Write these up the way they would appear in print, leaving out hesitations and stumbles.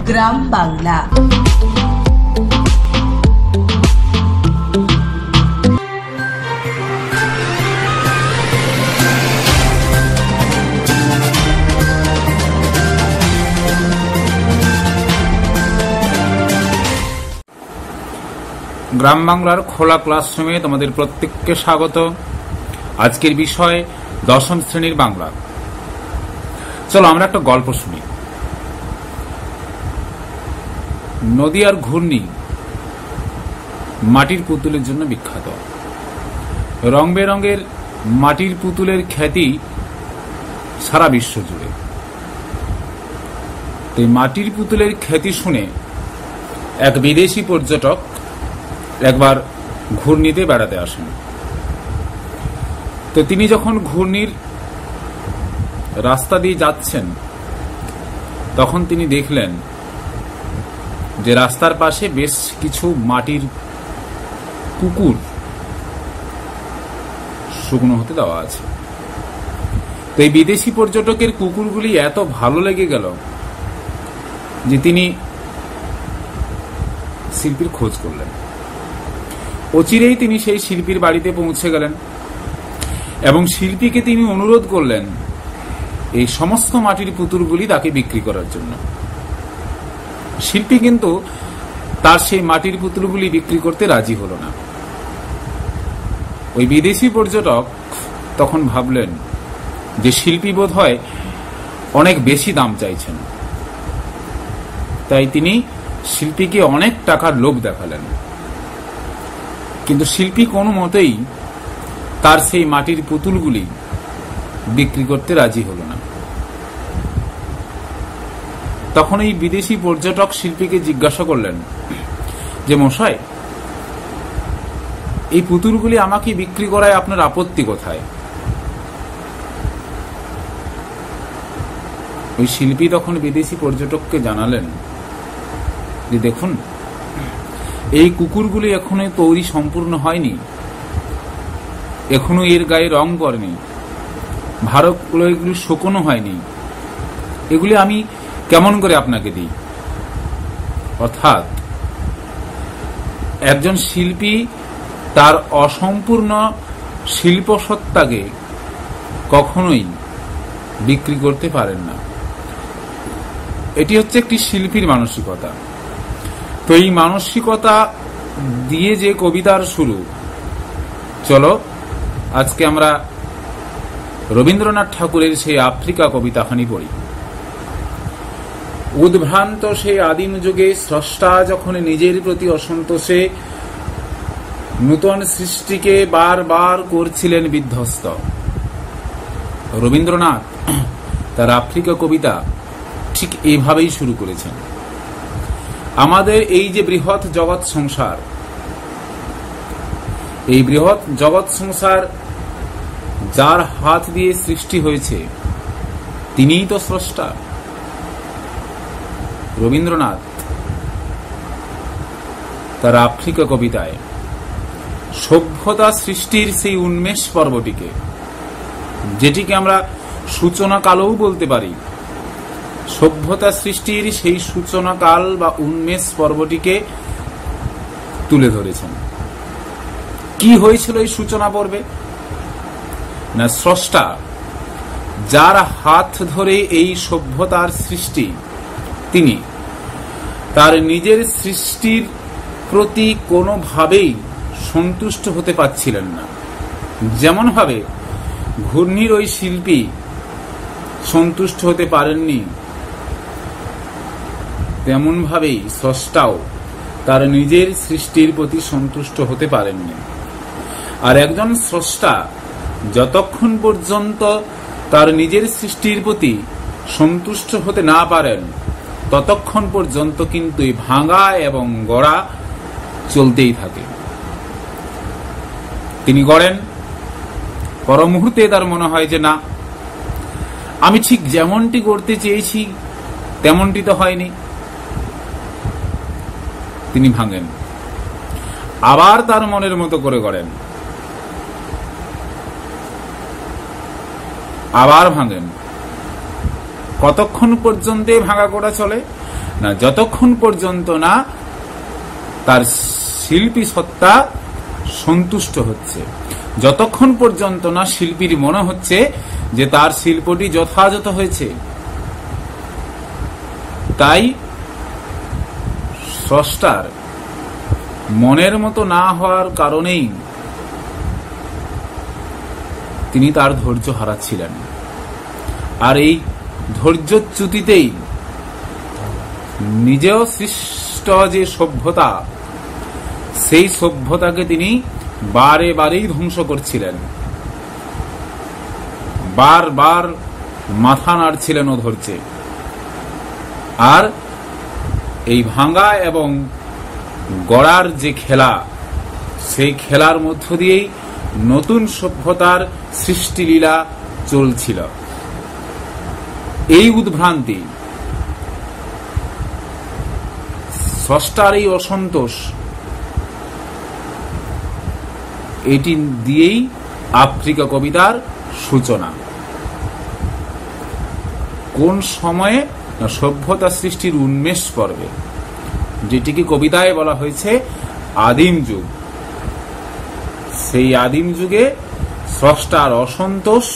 গ্রাম বাংলা। গ্রাম বাংলার খোলা ক্লাসরুমে তোমাদের প্রত্যেককে স্বাগত। আজকের বিষয় দশম শ্রেণীর বাংলা। চলো আমরা একটা গল্প শুনি। নদিয়ার ঘূর্ণি মাটির পুতুলের জন্য বিখ্যাত। রং বেরঙের মাটির পুতুলের খ্যাতি সারা বিশ্ব জুড়ে। এই মাটির পুতুলের খ্যাতি শুনে এক বিদেশি পর্যটক একবার ঘূর্ণিতে বেড়াতে আসেন। তো তিনি যখন ঘূর্ণির রাস্তা দিয়ে যাচ্ছেন তখন তিনি দেখলেন যে রাস্তার পাশে বেশ কিছু মাটির পুকুর শুকনো হতে দেওয়া আছে। তো এই বিদেশি পর্যটকের কুকুরগুলি এত ভালো লেগে গেল যে তিনি শিল্পীর খোঁজ করলেন। অচিরেই তিনি সেই শিল্পীর বাড়িতে পৌঁছে গেলেন এবং শিল্পীকে তিনি অনুরোধ করলেন এই সমস্ত মাটির পুতুলগুলি তাকে বিক্রি করার জন্য। শিল্পী কিন্তু তার সেই মাটির পুতুলগুলি বিক্রি করতে রাজি হল না। ওই বিদেশি পর্যটক তখন ভাবলেন যে শিল্পী বোধহয় অনেক বেশি দাম চাইছেন, তাই তিনি শিল্পীকে অনেক টাকার লোভ দেখালেন। কিন্তু শিল্পী কোনো মতেই তার সেই মাটির পুতুলগুলি বিক্রি করতে রাজি হল না। তখন এই বিদেশি পর্যটক শিল্পীকে জিজ্ঞাসা করলেন যে মশাই, এই পুতুলগুলি আমাকে বিক্রি করায় আপনার আপত্তি কোথায়? ওই শিল্পী তখন বিদেশি পর্যটককে জানালেন যে দেখুন, এই কুকুরগুলি এখনো তৈরি সম্পূর্ণ হয়নি, এখনো এর গায়ে রং পড়েনি, ভারতগুলো এগুলি শুকনো হয়নি, এগুলি আমি কেমন করে আপনাকে দিই? অর্থাৎ একজন শিল্পী তার অসম্পূর্ণ শিল্পসত্তাকে কখনোই বিক্রি করতে পারেন না। এটি হচ্ছে একটি শিল্পীর মানসিকতা। তো এই মানসিকতা দিয়ে যে কবিতার শুরু, চলো আজকে আমরা রবীন্দ্রনাথ ঠাকুরের সেই আফ্রিকা কবিতাখানি পড়ি। উদ্ভ্রান্ত সেই আদিম যুগে স্রষ্টা যখন নিজের প্রতি অসন্তোষে নূতন সৃষ্টিকে বারবার করছিলেন বিধ্বস্ত। রবীন্দ্রনাথ তার আফ্রিকা কবিতা ঠিক এইভাবেই শুরু করেছেন। আমাদের এই যে বৃহৎ জগৎ সংসার, এই বৃহৎ জগৎ সংসার যার হাত দিয়ে সৃষ্টি হয়েছে তিনিই তো স্রষ্টা। রবীন্দ্রনাথ তার আফ্রিকা কবিতায় সভ্যতা সৃষ্টির সেই উন্মেষ পর্বটিকে, যেটিকে আমরা সূচনা কালও বলতে পারি, সভ্যতা সৃষ্টির সেই সূচনা কাল বা উন্মেষ পর্বটিকে তুলে ধরেছেন। কি হয়েছিল এই সূচনা পর্বে? না, স্রষ্টা যার হাত ধরে এই সভ্যতার সৃষ্টি, তিনি তার নিজের সৃষ্টির প্রতি কোনোভাবেই সন্তুষ্ট হতে পারছিলেন না। যেমন ভাবে ঘূর্ণির ওই শিল্পী সন্তুষ্ট হতে পারেননি, তেমন ভাবেই স্রষ্টাও তার নিজের সৃষ্টির প্রতি সন্তুষ্ট হতে পারেননি। আর একজন স্রষ্টা যতক্ষণ পর্যন্ত তার নিজের সৃষ্টির প্রতি সন্তুষ্ট হতে না পারেন ততক্ষণ পর্যন্ত কিন্তু ভাঙা এবং গড়া চলতেই থাকে। তিনি গড়েন, পর মুহূর্তে তার মনে হয় যে না, আমি ঠিক যেমনটি করতে চেয়েছি তেমনটি তো হয়নি। তিনি ভাঙেন, আবার তার মনের মতো করে গড়েন, আবার ভাঙেন। কতক্ষণ পর্যন্ত ভাঙা করা চলে? না যতক্ষণ পর্যন্ত না তার শিল্পী সত্তা সন্তুষ্ট হচ্ছে, যতক্ষণ পর্যন্ত না শিল্পীর মনে হচ্ছে যে তার শিল্পটি যথাযথ হয়েছে। তাই স্রষ্টার মনের মতো না হওয়ার কারণেই তিনি তার ধৈর্য হারাচ্ছিলেন। আর এই ধৈর্যচ্যুতিতেই নিজেও সৃষ্ট যে সভ্যতা, সেই সভ্যতাকে তিনি বারে বারেই ধ্বংস করছিলেন, বারবার মাথা নাড়ছিলেন অধৈর্যে। আর এই ভাঙা এবং গড়ার যে খেলা, সেই খেলার মধ্য দিয়েই নতুন সভ্যতার সৃষ্টিলীলা চলছিল। এই উদ্ভ্রান্তি, স্রষ্টার এই অসন্তোষ, এটি দিয়েই আফ্রিকা কবিতার সূচনা। কোন সময়ে? সভ্যতা সৃষ্টির উন্মেষ পর্বে, যেটিকে কবিতায় বলা হয়েছে আদিম যুগ। সেই আদিম যুগে স্রষ্টার অসন্তোষ,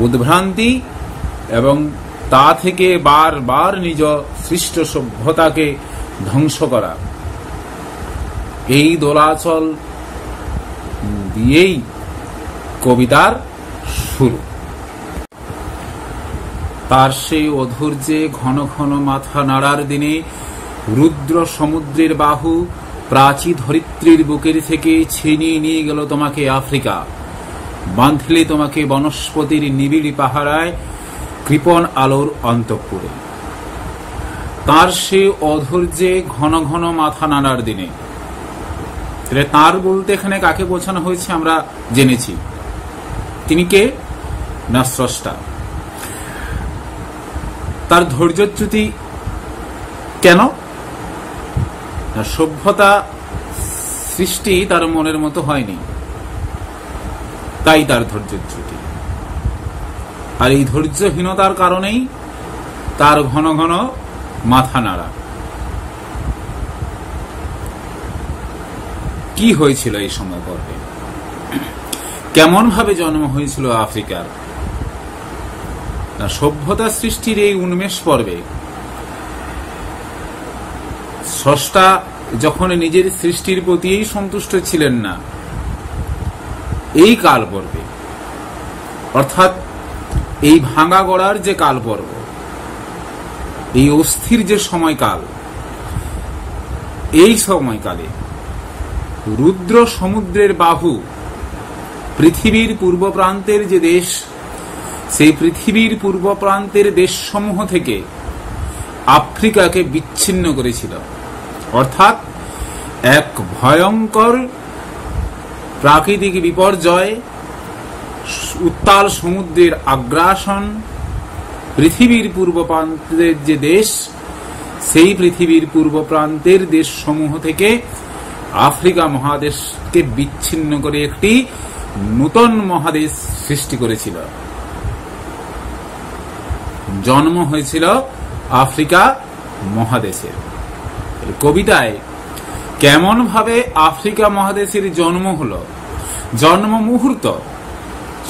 উদ্ভ্রান্তি এবং তা থেকে বারবার নিজ সৃষ্ট সভ্যতাকে ধ্বংস করা, এই দোলাচল দিয়েই কবিতার শুরু। তার সেই অধৈর্যে ঘন ঘন মাথা নাড়ার দিনে রুদ্র সমুদ্রের বাহু প্রাচী ধরিত্রীর বুকের থেকে ছিনিয়ে নিয়ে গেল তোমাকে আফ্রিকা, বাঁধলে তোমাকে বনস্পতির নিবিড় পাহারায় কৃপণ আলোর অন্তঃপুরে। তার সে অধৈর্যে ঘন ঘন মাথা নাড়ার দিনে, তার বলতে এখানে কাকে বোঝানো হয়েছে আমরা জেনেছি। তিনি কে? না স্রষ্টা। তার ধৈর্যচ্যুতি কেন? সভ্যতা সৃষ্টি তার মনের মতো হয়নি, তাই তার ধৈর্যচ্যুতি। আর এই ধৈর্যহীনতার কারণেই তার ঘন ঘন মাথা নাড়া। কি হয়েছিল এই সময় পর্বে? কেমন ভাবে জন্ম হয়েছিল আফ্রিকার? সভ্যতা সৃষ্টির এই উন্মেষ পর্বে স্রষ্টা যখন নিজের সৃষ্টির প্রতি সন্তুষ্ট ছিলেন না, এই কাল পর্বে, অর্থাৎ এই ভাঙা গড়ার যে কাল পর্ব, এই অস্থির যে সময়কাল, এই সময়কালে রুদ্র সমুদ্রের বাহু পৃথিবীর পূর্ব প্রান্তের যে দেশ, সেই পৃথিবীর পূর্ব প্রান্তের দেশসমূহ থেকে আফ্রিকাকে বিচ্ছিন্ন করেছিল। অর্থাৎ এক ভয়ঙ্কর প্রাকৃতিক বিপর্যয়, উত্তাল সমুদ্রের আগ্রাসন, পৃথিবীর পূর্ব প্রান্তের যে দেশ, সেই পৃথিবীর পূর্ব প্রান্তের দেশসমূহ থেকে আফ্রিকা মহাদেশকে বিচ্ছিন্ন করে একটি নূতন মহাদেশ সৃষ্টি করেছিল। জন্ম হয়েছিল আফ্রিকা মহাদেশের। কবিতায় কেমন ভাবে আফ্রিকা মহাদেশের জন্ম হলো, জন্ম মুহূর্ত,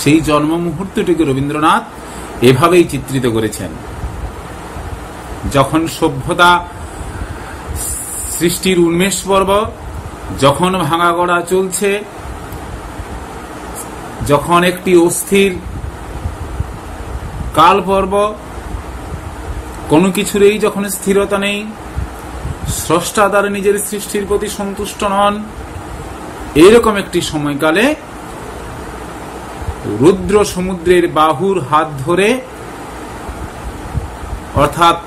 সেই জন্ম মুহূর্তটিকে রবীন্দ্রনাথ এভাবেই চিত্রিত করেছেন। যখন সভ্যতা সৃষ্টির উন্মেষ পর্ব, যখন ভাঙা গড়া চলছে, যখন একটি অস্থির কাল পর্ব, কোনো কিছুরই যখন স্থিরতা নেই, স্রষ্টা তার নিজের সৃষ্টির প্রতি সন্তুষ্ট নন, এরকম একটি সময়কালে রুদ্র সমুদ্রের বাহুর হাত ধরে, অর্থাৎ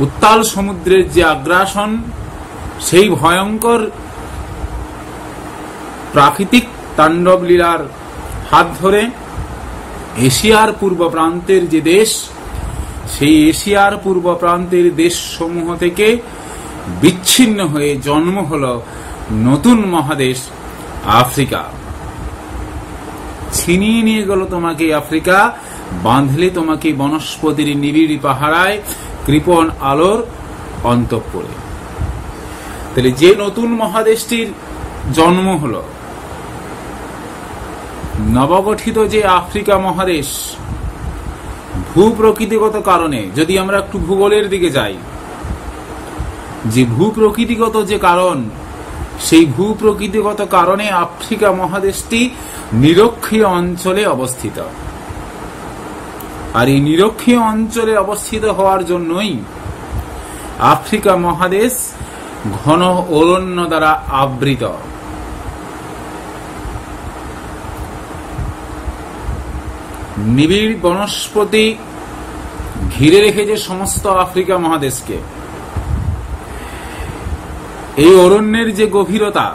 উত্তাল সমুদ্রের যে আগ্রাসন, সেই ভয়ঙ্কর প্রাকৃতিক তাণ্ডব লীলার হাত ধরে এশিয়ার পূর্ব প্রান্তের যে দেশ, সেই এশিয়ার পূর্ব প্রান্তের দেশসমূহ থেকে বিচ্ছিন্ন হয়ে জন্ম হল নতুন মহাদেশ আফ্রিকা। ছিনিয়ে নিয়ে গেল তোমাকে আফ্রিকা, বাঁধলে তোমাকে বনস্পতির নিবিড় পাহারায় কৃপণ আলোর অন্তঃপুরে। তাহলে যে নতুন মহাদেশটির জন্ম হল, নবগঠিত যে আফ্রিকা মহাদেশ, ভূপ্রকৃতিগত কারণে, যদি আমরা একটু ভূগোলের দিকে যাই, যে ভূপ্রকৃতিগত যে কারণ, সেই ভূপ্রকৃতিগত কারণে আফ্রিকা মহাদেশটি নিরক্ষীয় অঞ্চলে অবস্থিত। আর এই নিরক্ষীয় অঞ্চলে অবস্থিত হওয়ার জন্যই আফ্রিকা মহাদেশ ঘন অরণ্য দ্বারা আবৃত। নিবিড় বনস্পতি ঘিরে রেখেছে সমস্ত আফ্রিকা মহাদেশকে। এই অরণ্যের যে গভীরতা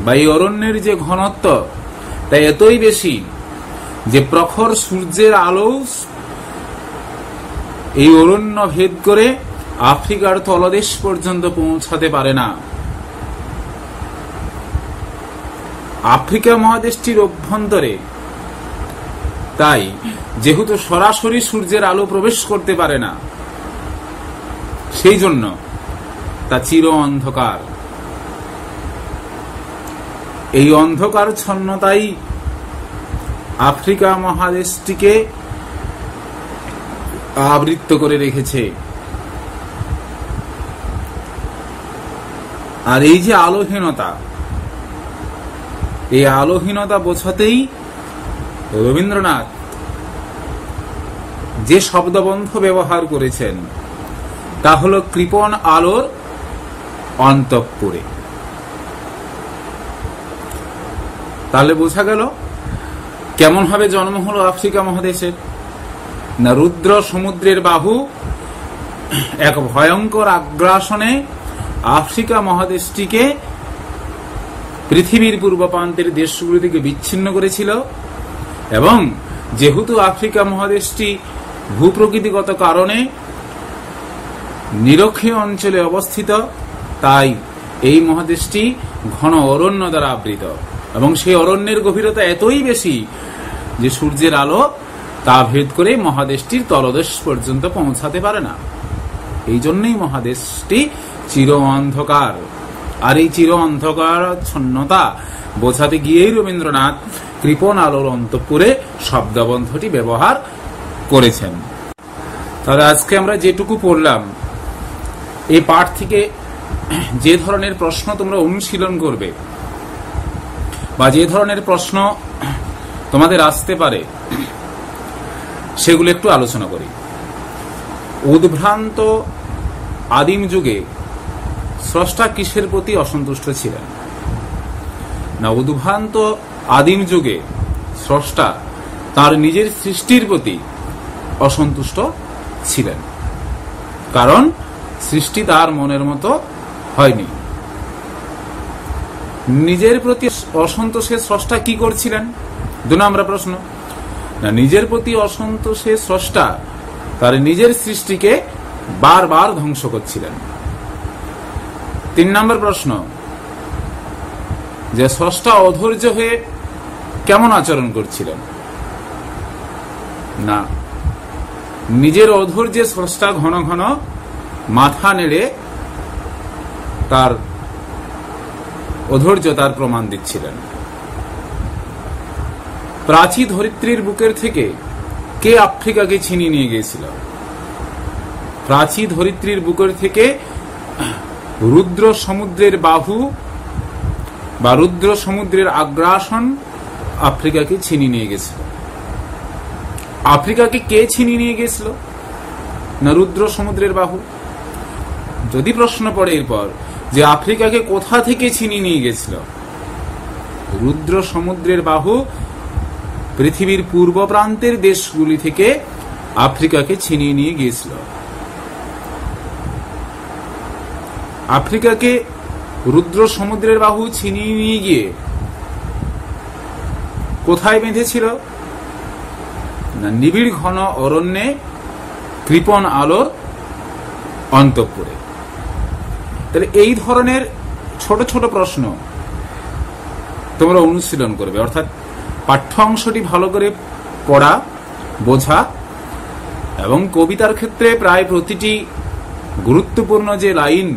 বা এই অরণ্যের যে ঘনত্ব, তা এতই বেশি যে প্রখর সূর্যের আলো এই অরণ্য ভেদ করে আফ্রিকার তলদেশ পর্যন্ত পৌঁছাতে পারে না। আফ্রিকা মহাদেশটির অভ্যন্তরে তাই যেহেতু সরাসরি সূর্যের আলো প্রবেশ করতে পারে না, সেই জন্য তা চির অন্ধকার। এই অন্ধকারচ্ছন্নতাই আফ্রিকা মহাদেশটিকে আবৃত করে রেখেছে। আর এই যে আলোহীনতা, এই আলোহীনতা বোঝাতেই রবীন্দ্রনাথ যে শব্দবন্ধ ব্যবহার করেছেন তা হল কৃপণ আলোর অন্তঃপুরে। তাহলে বোঝা গেল কেমন ভাবে জন্ম হলো আফ্রিকা মহাদেশের। না, রুদ্র সমুদ্রের বাহু এক ভয়ঙ্কর আগ্রাসনে আফ্রিকা মহাদেশটিকে পৃথিবীর পূর্ব প্রান্তের দেশগুলি থেকে বিচ্ছিন্ন করেছিল, এবং যেহেতু আফ্রিকা মহাদেশটি ভূপ্রকৃতিগত কারণে নিরক্ষীয় অঞ্চলে অবস্থিত, তাই এই মহাদেশটি ঘন অরণ্য দ্বারা আবৃত, এবং সেই অরণ্যের গভীরতা এতই বেশি যে সূর্যের আলো তা ভেদ করে মহাদেশটির তলদেশ পর্যন্ত পৌঁছাতে পারে না। এই জন্যই মহাদেশটি চির অন্ধকার। আর এই চির অন্ধকারচ্ছন্নতা বোঝাতে গিয়েই রবীন্দ্রনাথ কৃপণ আলোর অন্তঃপুরে শব্দবন্ধটি ব্যবহার করেছেন। তাহলে আজকে আমরা যেটুকু পড়লাম, এই পাঠ থেকে যে ধরনের প্রশ্ন তোমরা অনুশীলন করবে বা যে ধরনের প্রশ্ন তোমাদের আসতে পারে, সেগুলো একটু আলোচনা করি। উদ্ভ্রান্ত আদিম যুগে স্রষ্টা কিসের প্রতি অসন্তুষ্ট ছিলেন? না, উদ্ভ্রান্ত আদিম যুগে স্রষ্টা তার নিজের সৃষ্টির প্রতি অসন্তুষ্ট ছিলেন, কারণ সৃষ্টি তার মনের মতো হয়নি। নিজের প্রতি অসন্তোষে স্রষ্টা কি করছিলেন? 2 নম্বর প্রশ্ন। না, নিজের প্রতি অসন্তোষে স্রষ্টা তার নিজের সৃষ্টিকে বারবার ধ্বংস করছিলেন। 3 নম্বর প্রশ্ন, যে স্রষ্টা অধৈর্য হয়ে কেমন আচরণ করছিলেন? না, নিজের অধৈর্যে স্রষ্টা ঘন ঘন মাথা নেড়ে তার অধৈর্যতার প্রমাণ দিচ্ছিলেন। প্রাচী ধরিত্রীর বুকের থেকে কে আফ্রিকাকে ছিনিয়ে নিয়ে গিয়েছিল? প্রাচী ধরিত্রীর বুকের থেকে রুদ্র সমুদ্রের বাহু বা রুদ্র সমুদ্রের আগ্রাসন আফ্রিকাকে ছিনিয়ে নিয়ে গেছিল। আফ্রিকাকে কে ছিনিয়ে নিয়ে গেছিল? না, রুদ্র সমুদ্রের বাহু। যদি প্রশ্ন পড়ে এরপর যে আফ্রিকাকে কোথা থেকে ছিনিয়ে নিয়ে গেছিল, রুদ্র সমুদ্রের বাহু পৃথিবীর পূর্ব প্রান্তের দেশগুলি থেকে আফ্রিকাকে ছিনিয়ে নিয়ে গিয়েছিল। আফ্রিকাকে রুদ্র সমুদ্রের বাহু ছিনিয়ে নিয়ে গিয়ে কোথায় বেঁধেছিল? না, নিবিড় ঘন অরণ্যে কৃপণ আলোর অন্তঃপুরে। তাহলে এই ধরনের ছোট ছোট প্রশ্ন তোমরা অনুশীলন করবে, অর্থাৎ পাঠ্য অংশটি ভালো করে পড়া, বোঝা এবং কবিতার ক্ষেত্রে প্রায় প্রতিটি গুরুত্বপূর্ণ যে লাইন,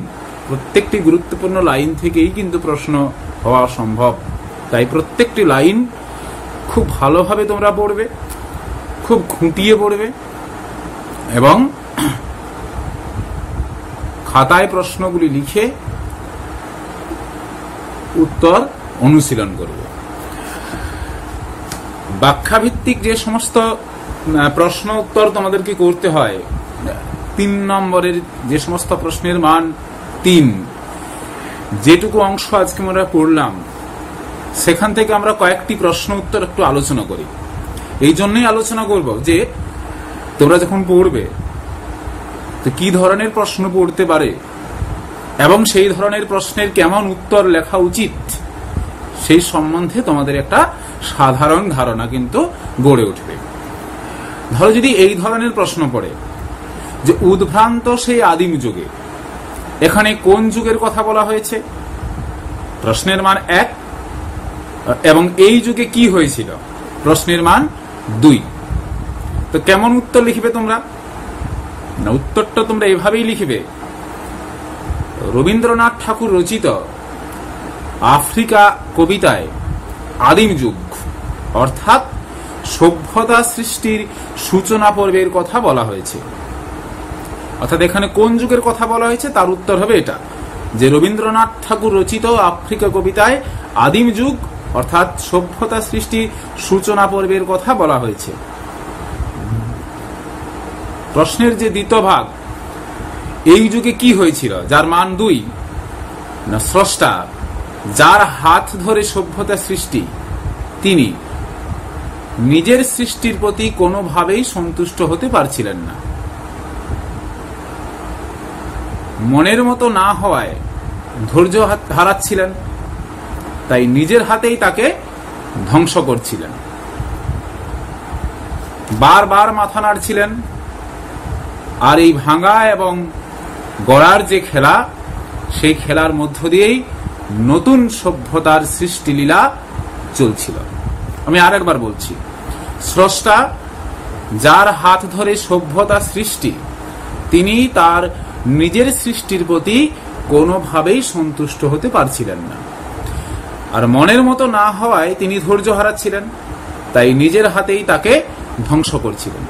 প্রত্যেকটি গুরুত্বপূর্ণ লাইন থেকেই কিন্তু প্রশ্ন হওয়া সম্ভব। তাই প্রত্যেকটি লাইন খুব ভালোভাবে তোমরা পড়বে, খুব খুঁটিয়ে পড়বে এবং খাতায় প্রশ্নগুলি লিখে উত্তর অনুশীলন করবে। ব্যাখ্যাভিত্তিক যে সমস্ত প্রশ্ন উত্তর তোমাদেরকে করতে হয়, 3 নম্বরের যে সমস্ত প্রশ্নের মান 3, যেটুকু অংশ আজকে আমরা পড়লাম সেখান থেকে আমরা কয়েকটি প্রশ্ন উত্তর একটু আলোচনা করি। এই জন্যই আলোচনা করব যে তোমরা যখন পড়বে তো কি ধরনের প্রশ্ন পড়তে পারে এবং সেই ধরনের প্রশ্নের কেমন উত্তর লেখা উচিত সেই সম্বন্ধে তোমাদের একটা সাধারণ ধারণা কিন্তু গড়ে উঠবে। ধরো যদি এই ধরনের প্রশ্ন পড়ে যে উদ্ভ্রান্ত সেই আদিম যুগে, এখানে কোন যুগের কথা বলা হয়েছে? প্রশ্নের মান 1। এবং এই যুগে কি হয়েছিল? প্রশ্নের মান 2। তো কেমন উত্তর লিখবে তোমরা? না, উত্তরটা তোমরা এভাবেই লিখবে, রবীন্দ্রনাথ ঠাকুর রচিত আফ্রিকা কবিতায় আদিম যুগ অর্থাৎ সভ্যতা সৃষ্টির সূচনা পর্বের কথা বলা হয়েছে। অর্থাৎ এখানে কোন যুগের কথা বলা হয়েছে তার উত্তর হবে এটা, যে রবীন্দ্রনাথ ঠাকুর রচিত আফ্রিকা কবিতায় আদিম যুগ অর্থাৎ সভ্যতা সৃষ্টির সূচনা পর্বের কথা বলা হয়েছে। প্রশ্নের যে দ্বিতীয় ভাগ, এই যুগে কি হয়েছিল, যার মান 2, না স্রষ্টা যার হাত ধরে সভ্যতা সৃষ্টি, তিনি নিজের সৃষ্টির প্রতি কোনোভাবেই সন্তুষ্ট হতে পারছিলেন না। মনের মতো না হওয়ায় ধৈর্য হারাচ্ছিলেন, তাই নিজের হাতেই তাকে ধ্বংস করছিলেন। বারবার মাথা নাড়ছিলেন, আর এই ভাঙা এবং গড়ার যে খেলা, সেই খেলার মধ্য দিয়েই নতুন সভ্যতার সৃষ্টি লীলা চলছিল। আমি আরেকবার বলছি, স্রষ্টা যার হাত ধরে সভ্যতা সৃষ্টি, তিনি তার নিজের সৃষ্টির প্রতি কোনোভাবেই সন্তুষ্ট হতে পারছিলেন না, আর মনের মতো না হওয়ায় তিনি ধৈর্য হারাচ্ছিলেন, তাই নিজের হাতেই তাকে ধ্বংস করছিলেন।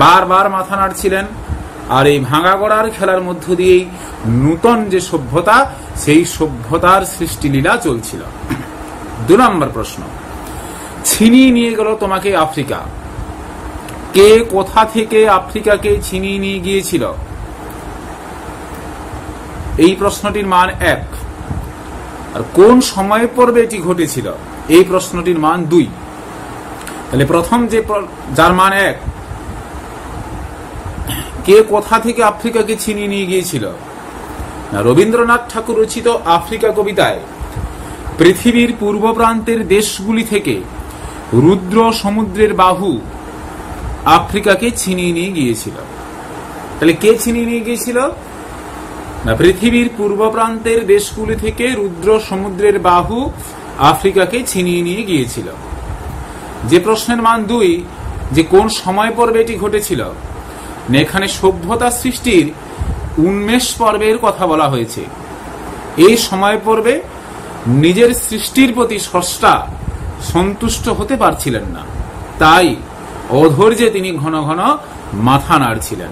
বারবার মাথা নাড়ছিলেন, আর এই ভাঙা গড়ার খেলার মধ্য দিয়েই নূতন যে সভ্যতা, সেই সভ্যতার সৃষ্টি লীলা চলছিল। 2 নম্বর প্রশ্ন, ছিনিয়ে নিয়ে গেল তোমাকে আফ্রিকা, কে কোথা থেকে আফ্রিকাকে ছিনিয়ে নিয়ে গিয়েছিল? এই প্রশ্নটির মান 1। আর কোন সময় পর্বে এটি ঘটেছিল? এই প্রশ্নটির মান 2। তাহলে প্রথম যে যার মান 1, কে কোথা থেকে আফ্রিকাকে ছিনিয়ে নিয়ে গিয়েছিল? না, রবীন্দ্রনাথ ঠাকুর রচিত আফ্রিকা কবিতায় পৃথিবীর পূর্ব প্রান্তের দেশগুলি থেকে রুদ্র সমুদ্রের বাহু আফ্রিকাকে ছিনিয়ে নিয়ে গিয়েছিল। তাহলে কে ছিনিয়ে নিয়ে গিয়েছিল? না, পৃথিবীর পূর্ব প্রান্তের দেশগুলি থেকে রুদ্র সমুদ্রের বাহু আফ্রিকাকে ছিনিয়ে নিয়ে গিয়েছিল। যে প্রশ্নের মান 2, যে কোন সময় পর্বে এটি ঘটেছিল, এখানে সভ্যতা সৃষ্টির উন্মেষ পর্বের কথা বলা হয়েছে। এই সময় পর্বে নিজের সৃষ্টির প্রতি স্রষ্টা সন্তুষ্ট হতে পারছিলেন না, তাই অধৈর্যে তিনি ঘন ঘন মাথা নাড়ছিলেন।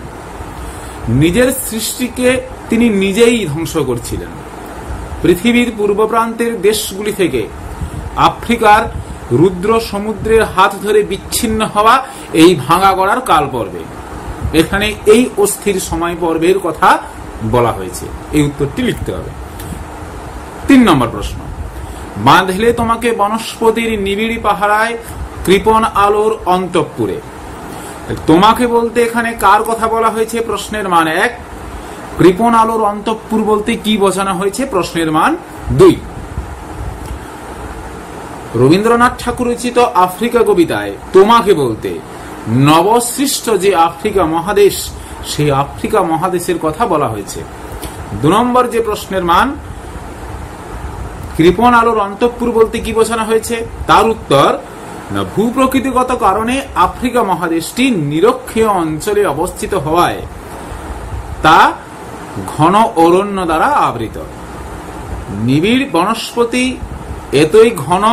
নিজের সৃষ্টিকে তিনি নিজেই ধ্বংস করছিলেন। পৃথিবীর পূর্ব প্রান্তের দেশগুলি থেকে আফ্রিকার রুদ্র সমুদ্রের হাত ধরে বিচ্ছিন্ন হওয়া এই ভাঙা গড়ার কাল পর্বে, এখানে এই অস্থির সময় পর্বের কথা বলা হয়েছে। এই উত্তরটি লিখতে হবে। 3 নম্বর প্রশ্ন, বাঁধলে তোমাকে বনস্পতির নিবিড় পাহারায় কৃপণ আলোর অন্তঃপুরে। তোমাকে বলতে এখানে কার কথা বলা হয়েছে? প্রশ্নের মান 1। কৃপণ আলোর অন্তঃপুর বলতে কি বোঝানো হয়েছে? প্রশ্নের মান 2। রবীন্দ্রনাথ ঠাকুর রচিত আফ্রিকা কবিতায় তোমাকে বলতে নবসৃষ্ট যে আফ্রিকা মহাদেশ, সেই আফ্রিকা মহাদেশের কথা বলা হয়েছে। 2 নম্বর যে প্রশ্নের মান, কৃপণ আলোর অন্তঃপুর বলতে কি বোঝানো হয়েছে, তার উত্তর না ভূপ্রকৃতিগত কারণে আফ্রিকা মহাদেশটি নিরক্ষীয় অঞ্চলে অবস্থিত হওয়ায় তা ঘন অরণ্য দ্বারা আবৃত। নিবিড় বনস্পতি এতই ঘন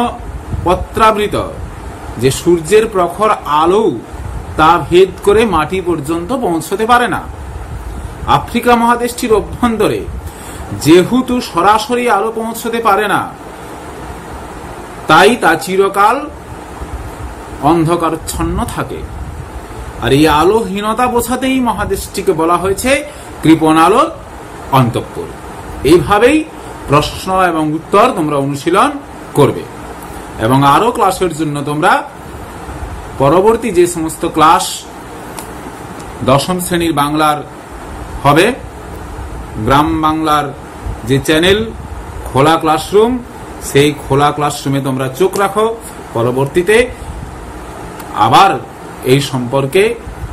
পত্রাবৃত যে সূর্যের প্রখর আলো তা ভেদ করে মাটি পর্যন্ত পৌঁছতে পারে না। আফ্রিকা মহাদেশটির অভ্যন্তরে যেহেতু সরাসরি আলো পৌঁছতে পারে না, তাই তা চিরকাল অন্ধকারচ্ছন্ন থাকে। আর এই আলোহীনতা বোঝাতেই মহাদেশটিকে বলা হয়েছে কৃপণ আলো অন্তঃপুর। এইভাবেই প্রশ্ন এবং উত্তর তোমরা অনুশীলন করবে এবং আরো ক্লাসের জন্য তোমরা পরবর্তী যে সমস্ত ক্লাস দশম শ্রেণীর বাংলার হবে, গ্রাম বাংলার যে চ্যানেল খোলা ক্লাসরুম, সেই খোলা ক্লাসরুমে তোমরা চোখ রাখো। পরবর্তীতে আবার এই সম্পর্কে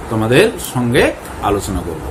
তোমাদের সঙ্গে আলোচনা করব।